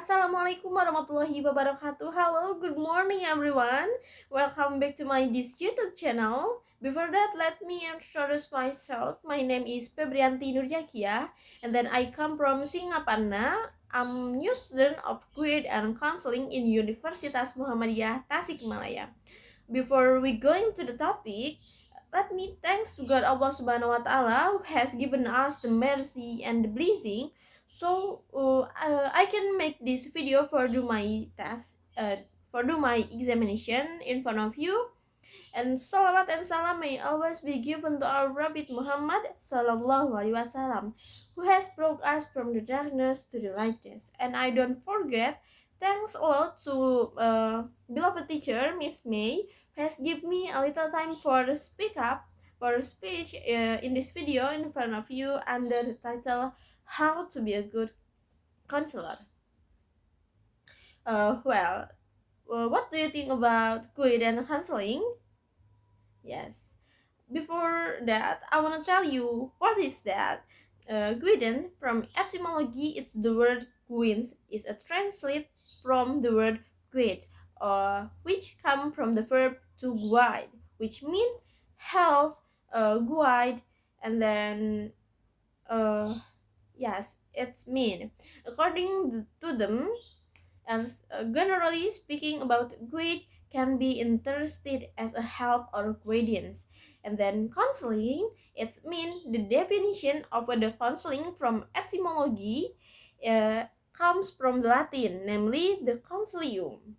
Assalamualaikum warahmatullahi wabarakatuh. Hello, good morning everyone. Welcome back to my this YouTube channel. Before that, let me introduce myself. My name is Febrianti Nurjakia, and then I come from Singaparna. I'm new student of Quid and Counseling in Universitas Muhammadiyah Tasikmalaya. Before we go into the topic, let me thanks to God Allah Subhanahu wa Taala who has given us the mercy and the blessing, so I can make this video for do my test, for do my examination in front of you. And salawat and salam may always be given to our Prophet Muhammad Sallallahu Alaihi Wasallam, who has brought us from the darkness to the lightness. And I don't forget, thanks a lot to beloved teacher Miss May, who has given me a little time for speak up, for speech in this video in front of you under the title How to be a Good Counselor. What do you think about quid and counseling? Yes. Before that, I want to tell you what is that. Guidon, from etymology, it's the word guins, is a translate from the word guide, which come from the verb to guide, which mean help, guide, and then yes, it's mean. According to them, as generally speaking about guide can be interested as a help or guidance. And then counseling, it means the definition of the counseling from etymology comes from the Latin, namely the consilium,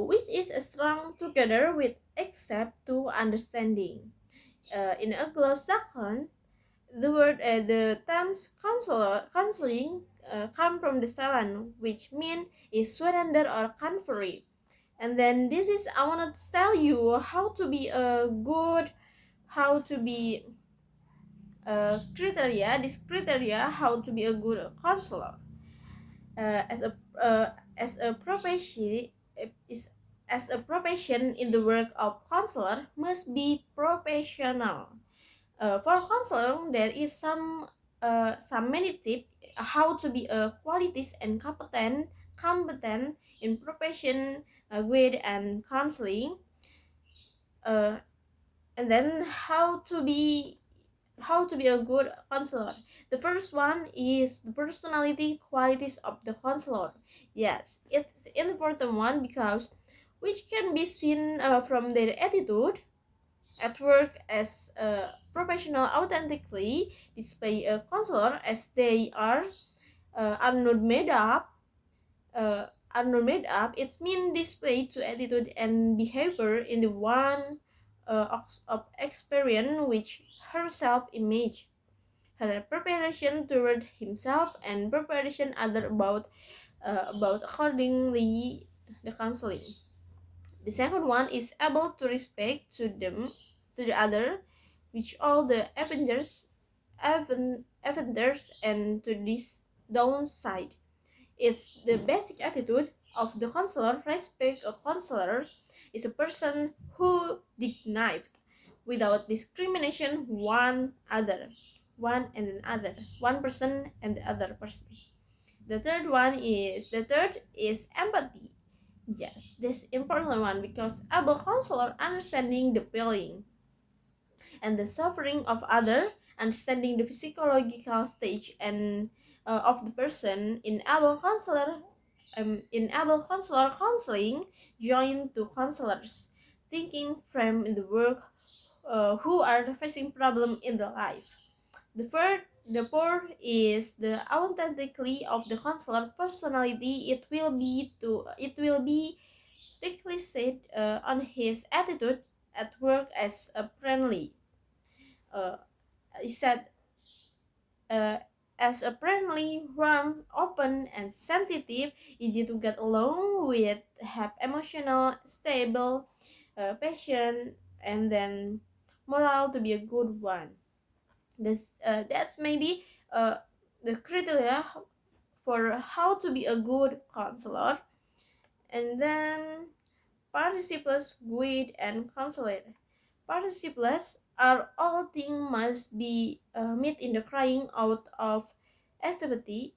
which is strung together with accept to understanding. In Anglo-Saxon, the terms counseling come from the Salon, which mean is surrender or conferry. And then this is I want to tell you how to be a good, how to be criteria, this criteria how to be a good counselor. As a profession is as a profession in the work of counselor must be professional. For counselor, there is some many tips how to be a qualities and competent in profession with and counseling, uh, and then how to be a good counselor. The first one is the personality qualities of the counselor. Yes, it's an important one because which can be seen from their attitude at work as a professional authentically display a counselor as they are not made up it means display to attitude and behavior in the one of experience which her self image, her preparation toward himself and preparation other about accordingly the counseling. The second one is able to respect to them to the other, which all the offenders and to this downside. It's the basic attitude of the counselor. Respect a counselor is a person who dignified without discrimination one person and the other person. The third is empathy. Yes, this important one because able counselor understanding the feeling and the suffering of other, understanding the physiological stage and of the person. In able counselor counseling join to counselors thinking from in the work who are facing problem in the life. The fourth is the authentically of the counselor personality. It will be strictly said on his attitude at work as a friendly. He said as a friendly, warm, open, and sensitive, easy to get along with, have emotional, stable, patient, and then moral to be a good one. That's maybe the criteria for how to be a good counselor. And then participles, guide, and counselor. Participles are all things must be met in the crying out of activity.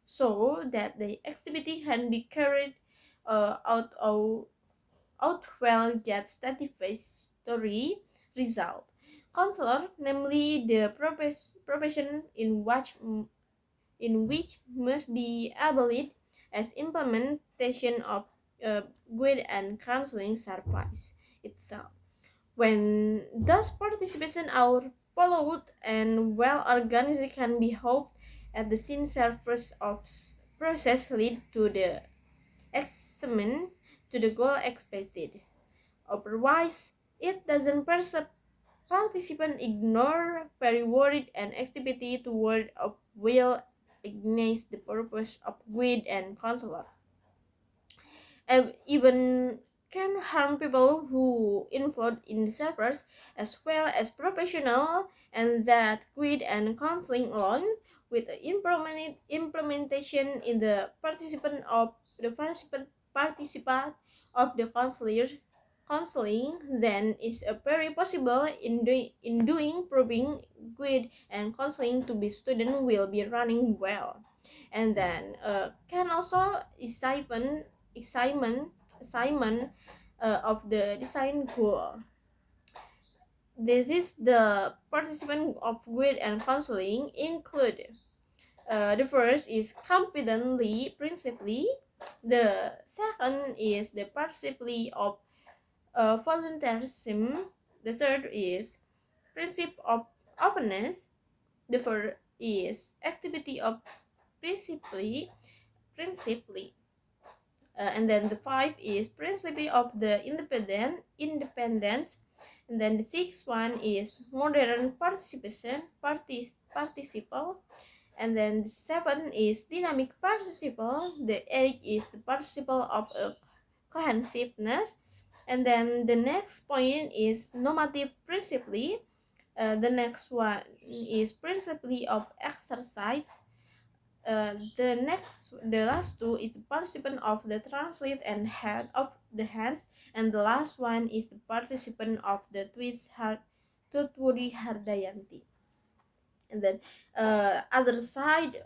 so that the activity can be carried out well get satisfactory result. Counselor, namely the profession in which must be abolished as implementation of guide and counseling service itself. When those participation are followed and well organized, can be hoped at the sincere first of process lead to the achievement to the goal expected. Otherwise, it doesn't participant ignore very worried and activity toward of will against the purpose of guide and counselor. And even can harm people who involved in the servers as well as professional, and that guide and counseling alone with the implementation in the participant of the counseling then is a very possible in doing proving guide and counseling to be student will be running well, and then can also assignment of the design goal. This is the participant of guide and counseling include the first is competently principally, the second is the principally of volunteerism, the third is principle of openness, the fourth is activity of principally, and then the five is principle of the independence, and then the sixth one is modern participle, and then the seven is dynamic participle, the eight is the participle of cohesiveness, and then the next point is normative principally, the next one is principally of exercise, the last two is the participant of the translate and head of the hands, and the last one is the participant of the Tutwudi Hardayanti. And then other side,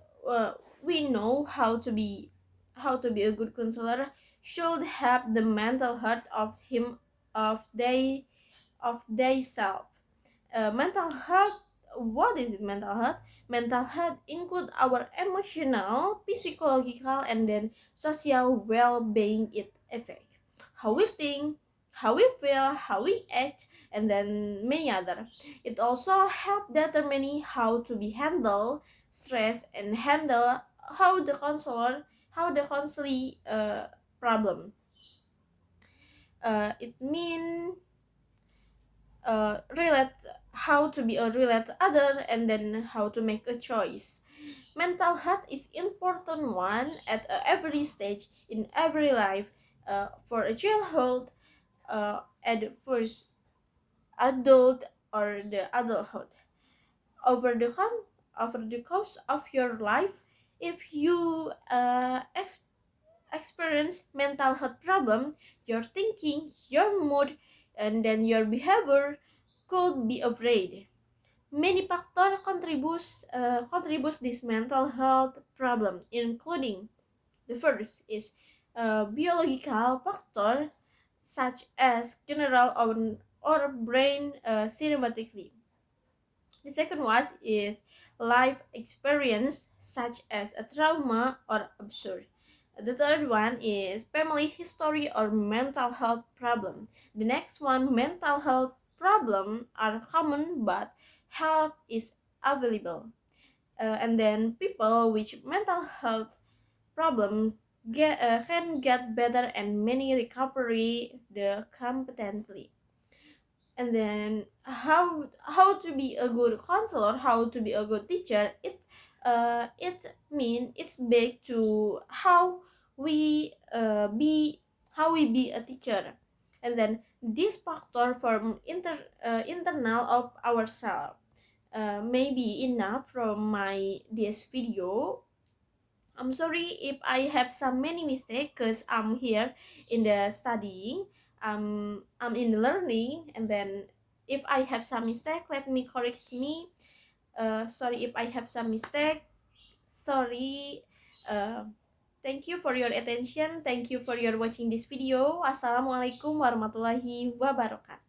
we know how to be a good counselor should have the mental health of him of they self. Mental health, what is mental health? Mental health include our emotional, psychological, and then social well-being. It affect how we think, how we feel, how we act, and then many other. It also help determining how to be handle stress and handle how the counseling problem. It mean relate how to be a relate other, and then how to make a choice. Mental health is important one at every stage in every life, for a childhood, at the first adult or the adulthood. over the con- Over the course of your life, if you experience mental health problem, your thinking, your mood, and then your behavior could be afraid. Many factors contributes this mental health problem, including the first is biological factor such as general or brain cinematically. The second one is life experience such as a trauma or absurd. The third one is family history or mental health problem. The next one, mental health problem are common but help is available. And then people with mental health problem can get better and many recovery the competently. And then how to be a good counselor, how to be a good teacher, it's big to how we be a teacher. And then this factor from internal of ourselves may be enough from my this video. I'm sorry if I have some many mistakes because I'm here in the studying. I'm in the learning, and then if I have some mistake, let me correct me. Sorry if I have some mistake. Sorry. Uh, Thank you for your attention. Thank you for your watching this video. Assalamualaikum warahmatullahi wabarakatuh.